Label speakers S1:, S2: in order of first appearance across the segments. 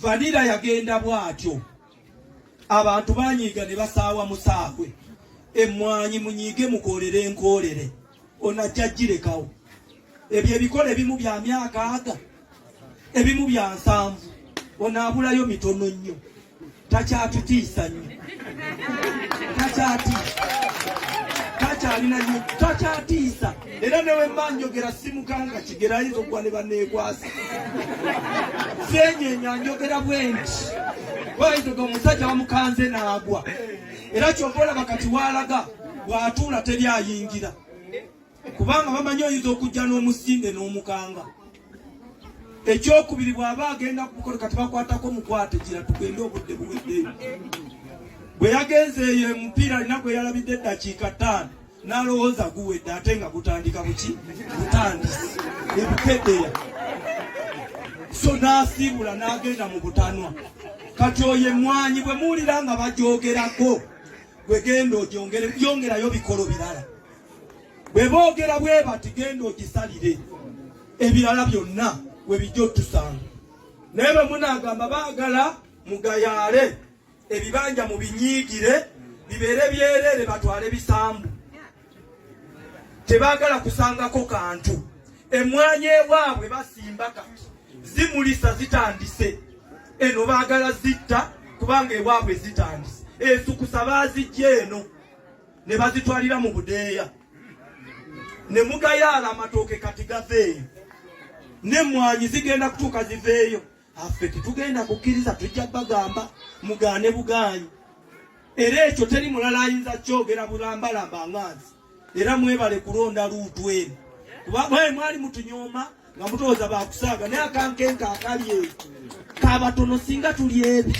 S1: Vanilla yagenda bwatyo. Abantu banyiga ne basaawa musaakwe. Emmwanyi munyiige mukolere enkolere. Onajjagirekawo. Ebyo ebikola ebimu bya myaka aga. Ebimu bya nsanvu. Onaabulayo mitono nnyo. Takyatutiisa nnyo. Takyalina nnyo. Takyatiisa. Era newe mbanjogera simukanga kigerayiza okwa ne banneekwasa. Senyeenya njogera bwenti. Wayizoga omusajja bamukanze n'agwa. Era ky'okola bakati walaga bw'atuula teri ayingira. Kubanga bamanyi oyinza okujja n'omusinge n'omukanga. Ekyokubiri bw'aba agenda kukola kati bakwatako mukwate gira tugende obudde buweddeyo. Bwe yagenze eyo omupiira alina gwe yalabidde eddakiika 5 n'alowooza guwedde ate nga gutandika buki butandisi ebukeddeya. So n'asiibula n'agenda mu butanwa. Kati oyo emmwanyi bwe muwulira nga bagyogerako bwe genda yongerayo bikolo birala. Bwe boogera bwe bati genda ogisalire ebirala byonna we bijja otusanga. Naye bwe munaagamba baagala mugayaale ebibanja mu binyiigire bibeere byereere batwale bisambu. Tebaagala kusangako kantu. Emmwanyi ewaabwe basimba kati zimulisa zitandise. Eno baagala zitta kubanga ewaabwe zitandise. Esukusa baazijja eno ne bazitwalira mu budeeya. Ne mugayaala amatooke kati gaveeyo. N'emmwanyi zigenda kutuuka ziveeyo. Affe tetugenda kukkiriza tujja bagamba mugaane bugaanyi. Era ekyo teri mulala ayinza kyogera bulambalamba nganzi. Era mwebale kulonda luutu eno. Kuba mwali mutunyooma nga mutooza baakusaaga naye akankenka akali eyo. Kabatono singa tuli ebi.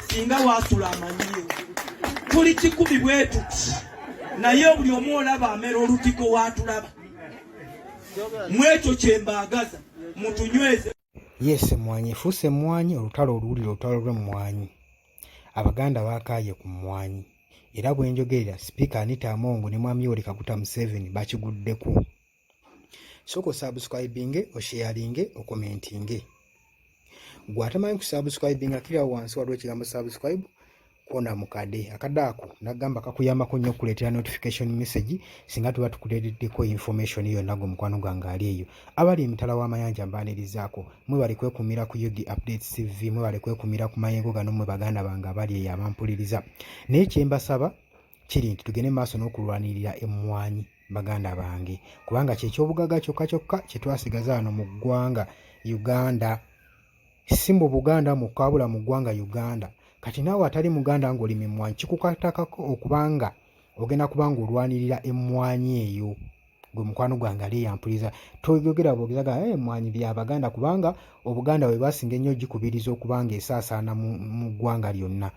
S1: Singa waasula amanyiyo. Tuli kikumi bwe tuti. Naye buli omu olaba amera olutiko waatulaba. Mwekyo kye mbaagaza mutunyweze.
S2: Yes, emmwanyi efuuse emmwanyi, olutalo oluwulira olutalo lw'emmwanyi. Abaganda baakaaye ku mmwanyi. Era bwe njogerera Sipiika Anita Among ne Mwami Yoweri Kaguta Museveni bakiguddeko. Sooka osubscribinge, osharinge, okomentinge. Gwe atamanyi kusubscribinga kiriawo wansi waliwo ekigambo subscribe kona mukadde. Akadde ako nagamba kakuyambako nnyo okuleetera notification message singa tuba tukuleeteddeko information yonna gwe mukwano gwange ali eyo. Abali emitala w'amayanja mbaanirizaako mwe bali kwekumira ku UG Updates TV, mwe bali kwekumira ku mayengo gano mwe baganda bange abali eyo abampuliriza. Naye kye mbasaba kiri nti tugende maaso n'okulwanirira emmwanyi baganda bange, kubanga ky'ekyobugaga kyokka kye twasigaza wano mu ggwanga Uganda. Si mu Buganda mu kabula mu ggwanga Uganda. Kati naawe atali Muganda ng'olima emmwanyi kikukatakako okubanga ogenda kubanga olwanirira emmwanyi eyo. Gwe mukwano gwange ali yampuliza toyogera bwogezaga emmwanyi bya Baganda kubanga Obuganda bwe basinga ennyo gikubiriza okubanga esaasaana mu ggwanga lyonna.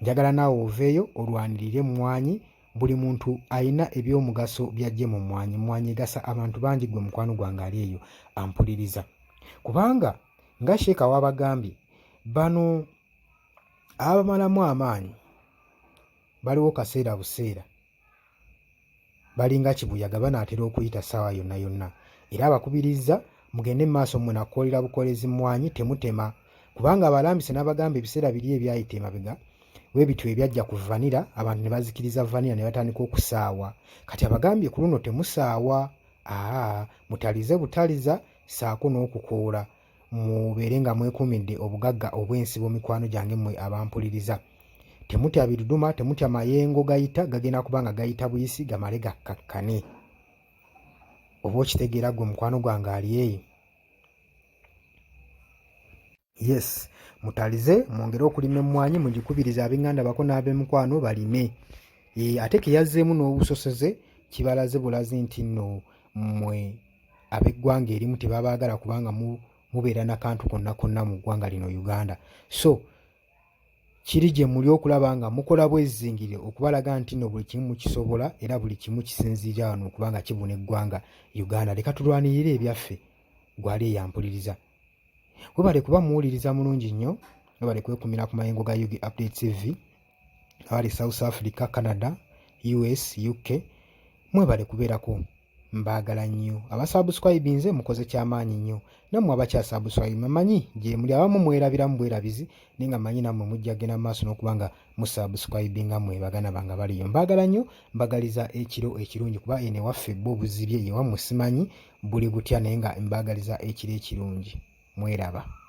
S2: Njagala naawe oveeyo olwanirire emmwanyi. Buli muntu ayina ebyomugaso byajje mu mmwanyi. Emmwanyi egasa abantu bangi gwe mukwano gwange ali eyo ampuliriza. Kubanga nga Sheeka wabagambye bano abamalamu amaanyi baliwo kaseera buseera balinga kibuyaga banaatera okuyita ssaawa yonna yonna. Era abakubiriza mugende mu maaso mwe nakolera bukolezi mmwanyi temutema, kubanga abalambise n'abagamba ebiseera biri ebyayita emabega bwe bityo ebyajja ku vanira abantu ne bazikiriza vanira ne batandika okusaawa. Kati abagambye ku luno temusaawa, mutalize butaliza saako n'okukoola. Mubeere nga mwekumidde obugagga obw'ensibo mikwano gyange mmwe abampuliriza. Temutya biduduma, temutya mayengo gayita gagenda kubanga gayita buyisi gamale gakkakkane. Oba okitegeera gwe mukwano gwange ali eyo. Yes, mutalize mwongere okulima emmwanyi mugikubiriza ab'enganda bako n'ab'emikwano balime. Ate ke yazzeemu n'obusosoze kibalaze bulazi nti nno mmwe ab'eggwanga erimu tebabaagala kubanga mubeera n'akantu konna mu ggwanga lino Uganda. So kiri gye muli okulaba nga mukola bwezingire okubalaga nti nno buli kimu mukisobola era buli kimu kisinziira wano okubanga kibuna eggwanga Uganda. Leka tulwanirire ebyaffe gwali eyampuliriza. Webale kuba muwuliriza mulungi nnyo, webale kwekumira ku mayengo ga UG Updates TV. Abali South Africa, Canada, US, UK, mwebale kubeerako mbaagala nnyo. Abasubscribe nze mukoze kyamaanyi nnyo. Nammwe abakyasubscribe mamanyi gye muli abamu mwerabiramu bwerabizi naye nga manyi nammwe mujja genda mu maaso n'okuba nga musubscribe nga mmwe baganda bange baliyo. Mbaagala nnyo, mbagaliza ekiro ekirungi kuba eno ewaffe bbo obuzibye ewammwe simanyi buli butya naye nga mbaagaliza ekiro ekirungi. Mweraba.